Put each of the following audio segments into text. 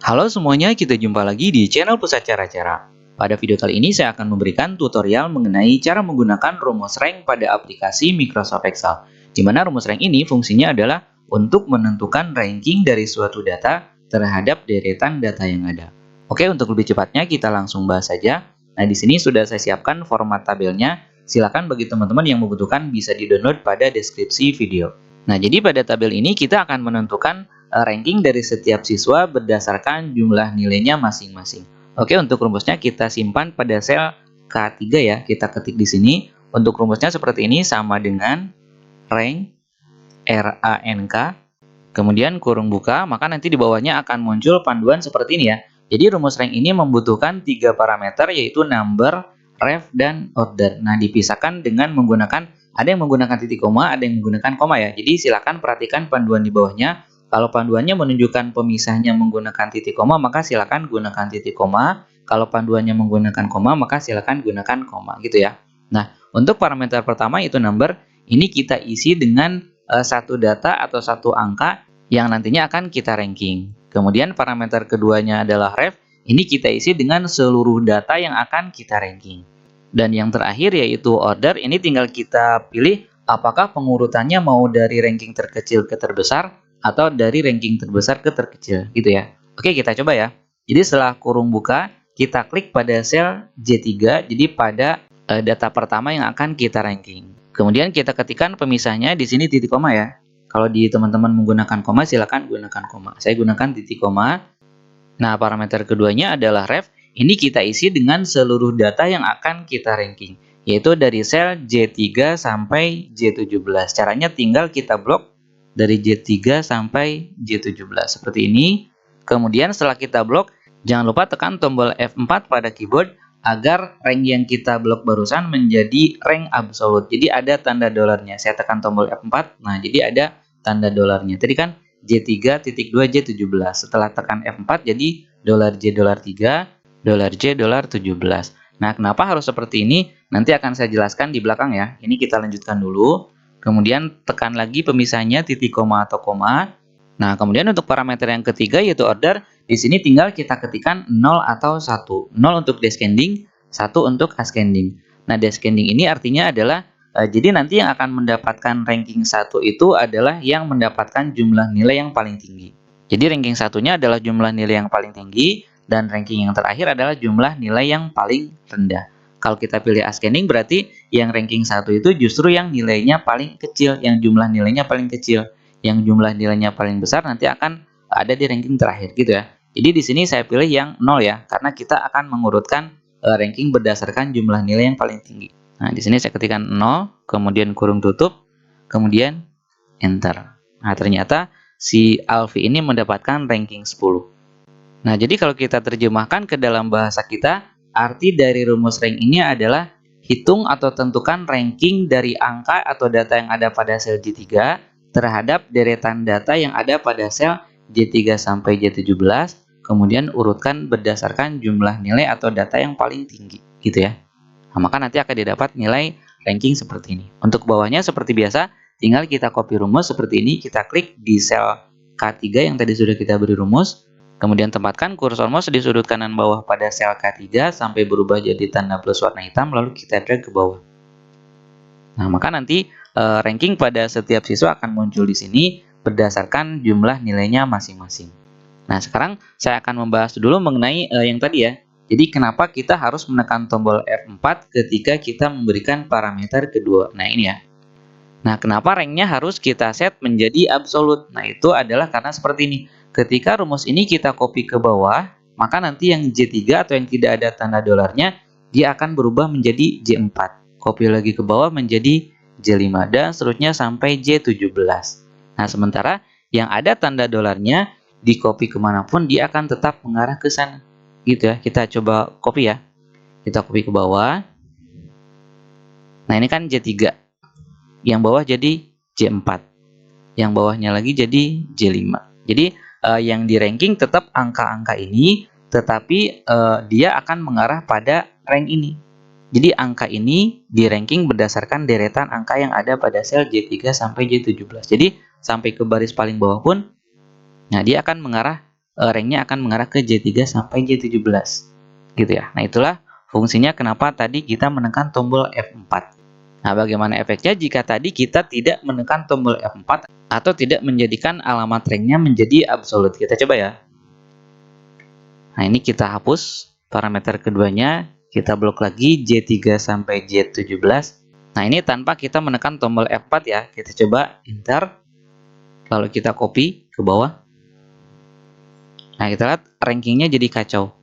Halo semuanya, kita jumpa lagi di channel Pusat Cara-Cara. Pada video kali ini saya akan memberikan tutorial mengenai cara menggunakan rumus rank pada aplikasi Microsoft Excel. Di mana rumus rank ini fungsinya adalah untuk menentukan ranking dari suatu data terhadap deretan data yang ada. Oke, untuk lebih cepatnya kita langsung bahas saja. Nah, di sini sudah saya siapkan format tabelnya. Silakan bagi teman-teman yang membutuhkan bisa di-download pada deskripsi video. Nah, jadi pada tabel ini kita akan menentukan ranking dari setiap siswa berdasarkan jumlah nilainya masing-masing. Oke, untuk rumusnya kita simpan pada sel K3 ya. Kita ketik di sini. Untuk rumusnya seperti ini, sama dengan rank RANK, kemudian kurung buka, maka nanti di bawahnya akan muncul panduan seperti ini ya. Jadi rumus rank ini membutuhkan 3 parameter yaitu number, ref, dan order. Nah, dipisahkan dengan menggunakan, ada yang menggunakan titik koma, ada yang menggunakan koma ya. Jadi silakan perhatikan panduan di bawahnya. Kalau panduannya menunjukkan pemisahnya menggunakan titik koma, maka silakan gunakan titik koma. Kalau panduannya menggunakan koma, maka silakan gunakan koma gitu ya. Nah, untuk parameter pertama yaitu number, ini kita isi dengan satu data atau satu angka yang nantinya akan kita ranking. Kemudian parameter keduanya adalah ref, ini kita isi dengan seluruh data yang akan kita ranking. Dan yang terakhir yaitu order, ini tinggal kita pilih apakah pengurutannya mau dari ranking terkecil ke terbesar atau dari ranking terbesar ke terkecil gitu ya. Oke, kita coba ya. Jadi setelah kurung buka, kita klik pada sel J3, jadi pada data pertama yang akan kita ranking. Kemudian kita ketikkan pemisahnya di sini titik koma ya. Kalau di teman-teman menggunakan koma, silakan gunakan koma. Saya gunakan titik koma. Nah, parameter keduanya adalah ref. Ini kita isi dengan seluruh data yang akan kita ranking, yaitu dari sel J3 sampai J17. Caranya tinggal kita blok dari J3 sampai J17 seperti ini. Kemudian setelah kita blok, jangan lupa tekan tombol F4 pada keyboard agar rank yang kita blok barusan menjadi rank absolut. Jadi ada tanda dolarnya. Saya tekan tombol F4. Nah, jadi ada tanda dolarnya. Tadi kan J3.2 J17. Setelah tekan F4 jadi $J $3, $J $17. Nah, kenapa harus seperti ini? Nanti akan saya jelaskan di belakang ya. Ini kita lanjutkan dulu. Kemudian tekan lagi pemisahnya titik koma atau koma. Nah, kemudian untuk parameter yang ketiga yaitu order, di sini tinggal kita ketikkan 0 atau 1. 0 untuk descending, 1 untuk ascending. Nah, descending ini artinya adalah jadi nanti yang akan mendapatkan ranking 1 itu adalah yang mendapatkan jumlah nilai yang paling tinggi. Jadi ranking satunya adalah jumlah nilai yang paling tinggi dan ranking yang terakhir adalah jumlah nilai yang paling rendah. Kalau kita pilih ascending berarti yang ranking 1 itu justru yang nilainya paling kecil, yang jumlah nilainya paling kecil. Yang jumlah nilainya paling besar nanti akan ada di ranking terakhir gitu ya. Jadi di sini saya pilih yang 0 ya, karena kita akan mengurutkan ranking berdasarkan jumlah nilai yang paling tinggi. Nah, di sini saya ketikkan 0, kemudian kurung tutup, kemudian enter. Nah, ternyata si Alfi ini mendapatkan ranking 10. Nah, jadi kalau kita terjemahkan ke dalam bahasa kita, arti dari rumus rank ini adalah hitung atau tentukan ranking dari angka atau data yang ada pada sel J3 terhadap deretan data yang ada pada sel J3 sampai J17, kemudian urutkan berdasarkan jumlah nilai atau data yang paling tinggi, gitu ya. Nah, maka nanti akan didapat nilai ranking seperti ini. Untuk bawahnya seperti biasa, tinggal kita copy rumus seperti ini, kita klik di sel K3 yang tadi sudah kita beri rumus, kemudian tempatkan kursor mouse di sudut kanan bawah pada sel K3 sampai berubah jadi tanda plus warna hitam, lalu kita drag ke bawah. Nah, maka nanti ranking pada setiap siswa akan muncul di sini berdasarkan jumlah nilainya masing-masing. Nah, sekarang saya akan membahas dulu mengenai yang tadi ya. Jadi, kenapa kita harus menekan tombol F4 ketika kita memberikan parameter kedua? Nah, ini ya. Nah, kenapa ranknya harus kita set menjadi absolut? Nah, itu adalah karena seperti ini. Ketika rumus ini kita copy ke bawah, maka nanti yang J3 atau yang tidak ada tanda dolarnya, dia akan berubah menjadi J4. Copy lagi ke bawah menjadi J5 dan seterusnya sampai J17. Nah, sementara yang ada tanda dolarnya di copy kemanapun dia akan tetap mengarah ke sana. Gitu ya, kita coba copy ya. Kita copy ke bawah. Nah, ini kan J3. Yang bawah jadi J4. Yang bawahnya lagi jadi J5. Jadi yang di ranking tetap angka-angka ini, tetapi dia akan mengarah pada rank ini. Jadi angka ini di ranking berdasarkan deretan angka yang ada pada sel J3 sampai J17. Jadi sampai ke baris paling bawah pun, nah dia akan mengarah ranknya akan mengarah ke J3 sampai J17 gitu ya. Nah, itulah fungsinya kenapa tadi kita menekan tombol F4. Nah, bagaimana efeknya jika tadi kita tidak menekan tombol F4 atau tidak menjadikan alamat ranknya menjadi absolute? Kita coba ya. Nah, ini kita hapus parameter keduanya, kita blok lagi J3 sampai J17. Nah, ini tanpa kita menekan tombol F4 ya. Kita coba enter, lalu kita copy ke bawah. Nah, kita lihat rankingnya jadi kacau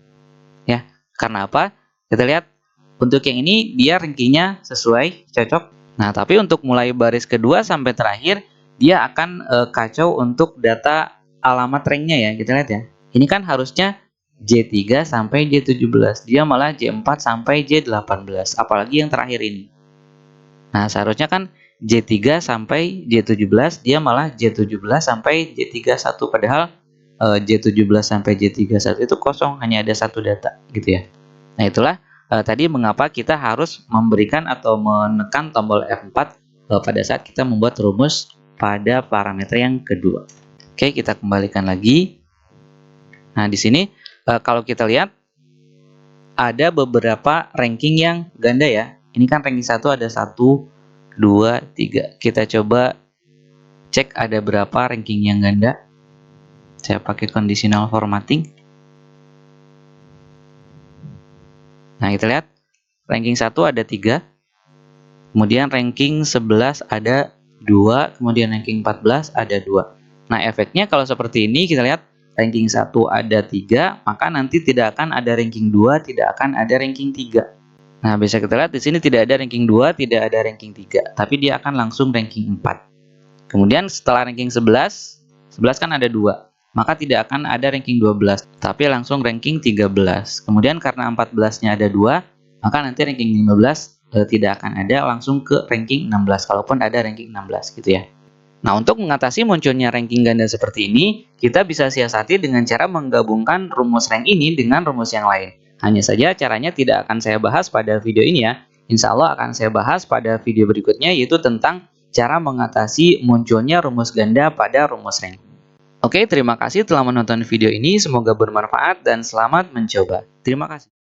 ya. Karena apa? Kita lihat untuk yang ini dia rankingnya sesuai, cocok. Nah, tapi untuk mulai baris kedua sampai terakhir dia akan kacau untuk data alamat ranknya ya. Kita lihat ya. Ini kan harusnya J3 sampai J17, dia malah J4 sampai J18, apalagi yang terakhir ini. Nah, seharusnya kan J3 sampai J17, dia malah J17 sampai J31, padahal J17 sampai J31 itu kosong, hanya ada satu data gitu ya. Nah, itulah tadi mengapa kita harus memberikan atau menekan tombol F4 pada saat kita membuat rumus pada parameter yang kedua. Oke, kita kembalikan lagi. Nah, di sini kalau kita lihat ada beberapa ranking yang ganda ya. Ini kan ranking 1 ada 1, 2, 3. Kita coba cek ada berapa ranking yang ganda. Saya pakai conditional formatting. Nah, kita lihat ranking 1 ada 3. Kemudian ranking 11 ada 2, kemudian ranking 14 ada 2. Nah, efeknya kalau seperti ini kita lihat ranking 1 ada 3, maka nanti tidak akan ada ranking 2, tidak akan ada ranking 3. Nah, bisa kita lihat di sini tidak ada ranking 2, tidak ada ranking 3, tapi dia akan langsung ranking 4. Kemudian setelah ranking 11 kan ada 2, maka tidak akan ada ranking 12, tapi langsung ranking 13. Kemudian karena 14-nya ada 2, maka nanti ranking 15 tidak akan ada, langsung ke ranking 16, kalaupun ada ranking 16 gitu ya. Nah, untuk mengatasi munculnya ranking ganda seperti ini, kita bisa siasati dengan cara menggabungkan rumus rank ini dengan rumus yang lain. Hanya saja caranya tidak akan saya bahas pada video ini ya. Insya Allah akan saya bahas pada video berikutnya, yaitu tentang cara mengatasi munculnya rumus ganda pada rumus rank. Oke, terima kasih telah menonton video ini. Semoga bermanfaat dan selamat mencoba. Terima kasih.